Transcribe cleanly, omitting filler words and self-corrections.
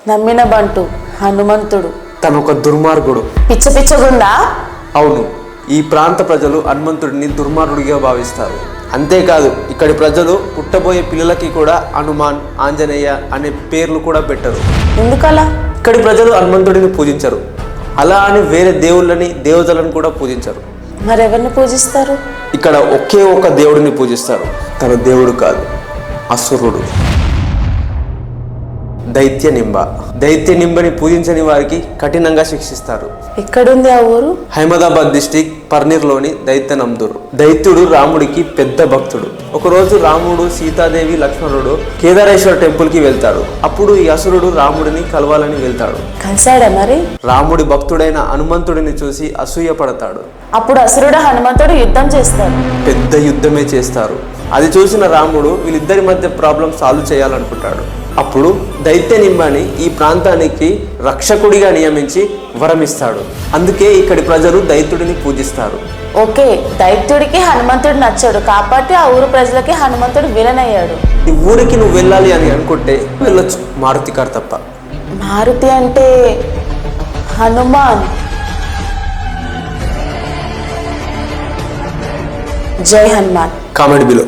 నమ్మిన బంటు హనుమంతుడు తనొక దుర్మార్గుడు. పిచ్చగుందా? అవును, ఈ ప్రాంత ప్రజలు హనుమంతుడిని దుర్మార్గుడిగా భావిస్తారు. అంతేకాదు, ఇక్కడి ప్రజలు పుట్టబోయే పిల్లలకి కూడా హనుమాన్, ఆంజనేయ అనే పేర్లు కూడా పెట్టరు. ఎందుకలా? ఇక్కడి ప్రజలు హనుమంతుడిని పూజించరు. అలా అని వేరే దేవుళ్ళని, దేవతలను కూడా పూజించరు. మరెవరిని పూజిస్తారు? ఇక్కడ ఒకే ఒక దేవుడిని పూజిస్తారు. తన దేవుడు కాదు, అసురుడు, దైత్యనింబని పూజించని వారికి కఠినంగా శిక్షిస్తారు. ఎక్కడుంది ఆ ఊరు? హైమదాబాద్ డిస్టిక్ పర్నీర్లోని దైత్యనందూరు. దైత్యుడు రాముడికి పెద్ద భక్తుడు. ఒకరోజు రాముడు, సీతాదేవి, లక్ష్మణుడు కేదారేశ్వర టెంపుల్ కి వెళ్తారు. అప్పుడు ఈ అసురుడు రాముడిని కలవాలని వెళ్తాడు. కలిసాడా మరి? రాముడి భక్తుడైన హనుమంతుడిని చూసి అసూయ పడతాడు. అప్పుడు అసురుడు హనుమంతుడు యుద్ధం చేస్తాడు. పెద్ద యుద్ధమే చేస్తారు. అది చూసిన రాముడు వీళ్ళిద్దరి మధ్య ప్రాబ్లం సాల్వ్ చేయాలనుకుంటాడు. అప్పుడు దైత్యనింబని ఈ ప్రాంతానికి రక్షకుడిగా నియమించి వరమిస్తాడు. అందుకే ఇక్కడి ప్రజలు దైత్యుడిని పూజిస్తారు. ఓకే, దైత్యుడికి హనుమంతుడు నచ్చాడు కాబట్టి ఆ ఊరు ప్రజలకి హనుమంతుడు విలన్ అయ్యాడు. ఈ ఊరికి నువ్వు వెళ్ళాలి అని అనుకుంటే వెళ్ళొచ్చు, మారుతి కార్ తప్ప. మారుతి అంటే హనుమాన్. జై హనుమాన్. Comment below.